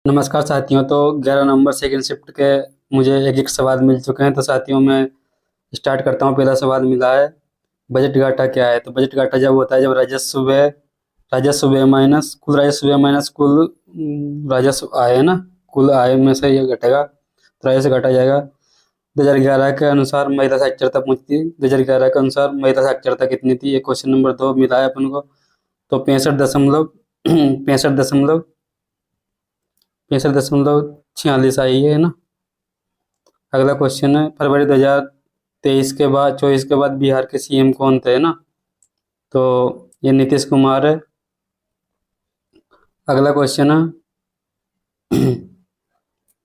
नमस्कार साथियों। तो 11 नवंबर सेकेंड शिफ्ट के मुझे एक एक सवाल मिल चुके हैं। तो साथियों मैं स्टार्ट करता हूँ। पहला सवाल मिला है, बजट घाटा क्या है। तो बजट घाटा जब होता है जब राजस्व व्यय माइनस कुल राजस्व व्यय माइनस कुल राजस्व आय है ना, कुल आय में से ये घटेगा तो राजस्व घटा जाएगा। 2011 के अनुसार महिला साक्षरता पहुंचती 2011 के अनुसार महिला साक्षरता कितनी थी। ये क्वेश्चन नंबर 2 मिला है अपन को। तो 65.46 आई है ना। अगला क्वेश्चन है, फरवरी 2023 के बाद 24 के बाद बिहार के सीएम कौन थे ना। तो ये नीतीश कुमार है। अगला क्वेश्चन है,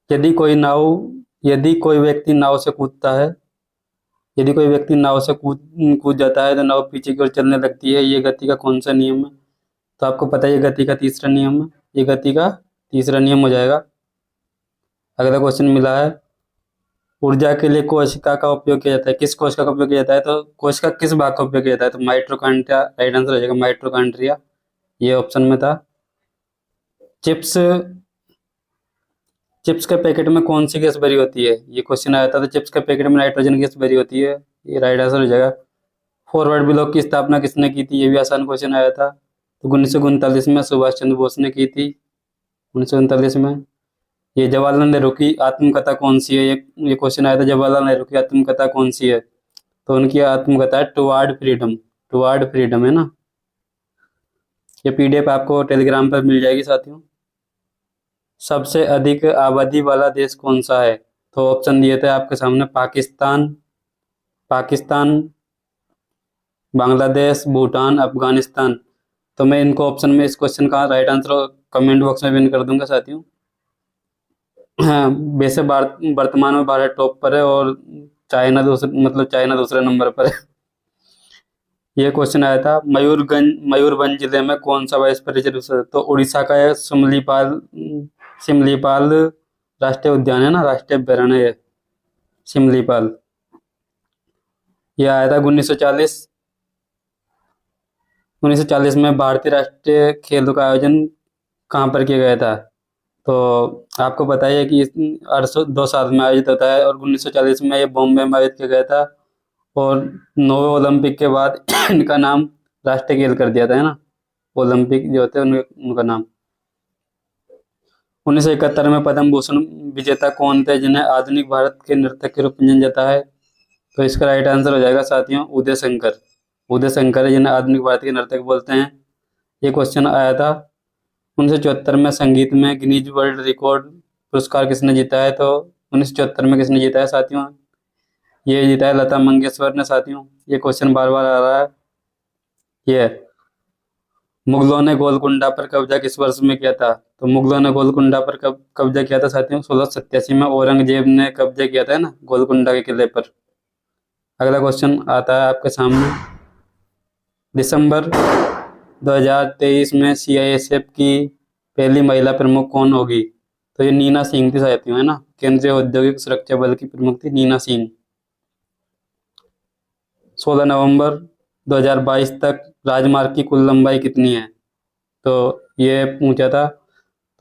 यदि कोई नाव यदि कोई व्यक्ति नाव से कूदता है यदि कोई व्यक्ति नाव से कूद कूद जाता है तो नाव पीछे की ओर चलने लगती है। ये गति का कौन सा नियम है। तो आपको पता है ये गति का तीसरा नियम है। ये गति का तीसरा नियम हो जाएगा। अगला क्वेश्चन मिला है, ऊर्जा के लिए कोशिका का उपयोग किया जाता है। किस कोशिका का उपयोग किया जाता है। तो कोशिका किस भाग का उपयोग किया जाता है। तो माइटोकॉन्ड्रिया राइट आंसर हो जाएगा, माइटोकॉन्ड्रिया। ये ऑप्शन में था। चिप्स चिप्स के पैकेट में कौन सी गैस भरी होती है। ये क्वेश्चन आया था। तो चिप्स के पैकेट में नाइट्रोजन गैस भरी होती है। ये राइट आंसर हो जाएगा। फॉरवर्ड ब्लॉक की स्थापना किसने की थी। ये भी आसान क्वेश्चन आया था। तो 1939 में सुभाष चंद्र बोस ने की थी, 1939 में। ये जवाहरलाल नेहरू की आत्मकथा कौन सी है। ये क्वेश्चन आया था, जवाहरलाल नेहरू की आत्मकथा कौन सी है। तो उनकी आत्मकथा है टुवार्ड फ्रीडम। टुवार्ड फ्रीडम है ना। ये पीडीएफ आपको टेलीग्राम पर मिल जाएगी साथियों। सबसे अधिक आबादी वाला देश कौन सा है। तो ऑप्शन दिए थे आपके सामने, पाकिस्तान, बांग्लादेश, भूटान, अफगानिस्तान। तो मैं इनको ऑप्शन में इस क्वेश्चन का राइट आंसर कमेंट बॉक्स में पिन कर दूंगा साथियों। हाँ, वैसे वर्तमान में भारत टॉप पर है और चाइना दूसरे नंबर पर है। ये क्वेश्चन आया था, मयूरभंज जिले में कौन सा वाइस्परिच रिसर्च। तो उड़ीसा का है सिमलीपाल राष्ट्रीय उद्यान है ना, राष्ट्रीय अभ्यारण्य है सिमलीपाल। यह आया था 1940 में। भारतीय राष्ट्रीय खेलों का आयोजन कहाँ पर किया गया था। तो आपको बताइए कि 2 साल में आयोजित होता है और 1940 में ये बॉम्बे में आयोजित किया गया था। और 9वें ओलंपिक के बाद इनका नाम राष्ट्रीय खेल कर दिया था, है ना। ओलंपिक जो होते हैं उनका नाम। 1971 में पद्म भूषण विजेता कौन थे जिन्हें आधुनिक भारत के नर्तक के रूप में जाना जाता है। तो इसका राइट आंसर हो जाएगा साथियों, उदय शंकर। उदय शंकर है जिन्हें आधुनिक भारत के नर्तक बोलते हैं। ये क्वेश्चन आया था। 1974 में संगीत में गिनीज वर्ल्ड रिकॉर्ड पुरस्कार किसने जीता है। तो 1974 में किसने जीता है साथियों। ये जीता है लता मंगेशकर ने साथियों। ये क्वेश्चन बार बार आ रहा है। ये मुगलों ने गोलकुंडा पर कब्जा किस वर्ष में किया था। तो मुगलों ने गोलकुंडा पर कब कब्जा किया था साथियों, 1687 में औरंगजेब ने कब्जा किया था ना गोलकुंडा के किले पर। अगला क्वेश्चन आता है आपके सामने, दिसंबर 2023 में सीआईएसएफ की पहली महिला प्रमुख कौन होगी। तो ये नीना सिंह थी साथियों, है ना। केंद्रीय औद्योगिक सुरक्षा बल की प्रमुख थी नीना सिंह। 16 नवंबर 2022 तक राजमार्ग की कुल लंबाई कितनी है। तो ये पूछा था।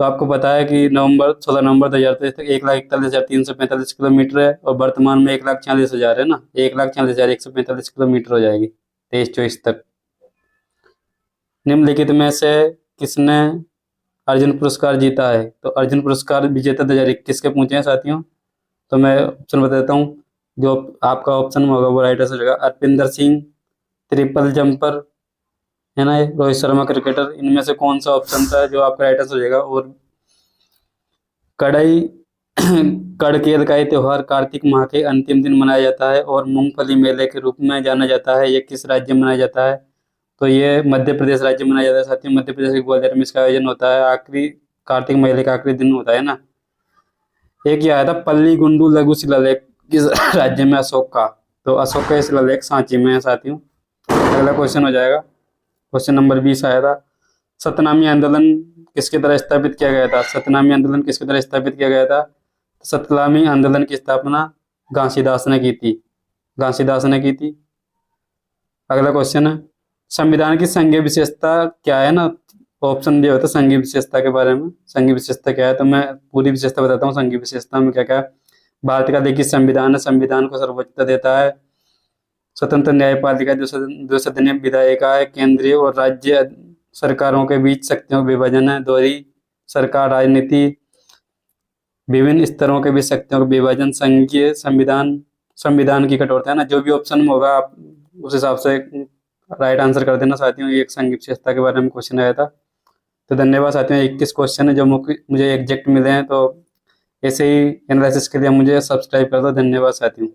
तो आपको पता है कि 16 नवंबर 2023 तक 1,41,345 किलोमीटर है और वर्तमान में 1,40,000 है ना। 1,40,145 किलोमीटर हो जाएगी 23-24 तक। निम्नलिखित में से किसने अर्जुन पुरस्कार जीता है। तो अर्जुन पुरस्कार विजेता 2021 के पूछे हैं साथियों। तो मैं ऑप्शन बता देता हूँ। जो आपका ऑप्शन होगा वो राइट आंसर होगा। अरविंदर सिंह, ट्रिपल जंपर, है ना, रोहित शर्मा क्रिकेटर। इनमें से कौन सा ऑप्शन था जो आपका राइट आंसर हो जाएगा। और कड़ई कड़केल का ये त्योहार कार्तिक माह के अंतिम दिन मनाया जाता है और मूंगफली मेले के रूप में जाना जाता है। ये किस राज्य में मनाया जाता है। तो ये मध्य प्रदेश राज्य में मनाया जाता है साथियों। मध्य प्रदेश के ग्वालियर में इसका आयोजन होता है। आखिरी कार्तिक मेले का आखिरी दिन होता है ना। एक ये आया था, पल्ली गुंडू लघु शिलालेख किस राज्य में अशोक का। तो अशोक का शिलालेख सांची में है साथियों। अगला क्वेश्चन हो जाएगा, क्वेश्चन नंबर 20 आया था, सतनामी आंदोलन किसके द्वारा स्थापित किया गया था। सतनामी आंदोलन किसके द्वारा स्थापित किया गया था। सतनामी आंदोलन की स्थापना घासीदास ने की थी। घासीदास ने की थी। अगला क्वेश्चन है, संविधान की संघीय विशेषता क्या है ना। ऑप्शन दिया होता है संघीय विशेषता के बारे में। संघीय विशेषता क्या है, तो मैं पूरी विशेषता बताता हूँ। संघीय विशेषता में क्या क्या है। भारत का देखिए संविधान है, संविधान को सर्वोच्चता देता है। स्वतंत्र न्यायपालिका, जो सदनीय विधायिका है। केंद्रीय और राज्य सरकारों के बीच शक्तियों का विभाजन है। दोहरी सरकार राजनीति, विभिन्न स्तरों के बीच शक्तियों का विभाजन। संघीय संविधान, संविधान की कठोरता है ना। जो भी ऑप्शन में होगा आप उस हिसाब से राइट आंसर कर देना साथियों। ये एक संघीय विशेषता के बारे में क्वेश्चन आया था। तो धन्यवाद साथियों, 21 क्वेश्चन है जो मुझे एग्जैक्ट मिले हैं। तो ऐसे ही एनालिसिस के लिए मुझे सब्सक्राइब कर दो। धन्यवाद साथियों।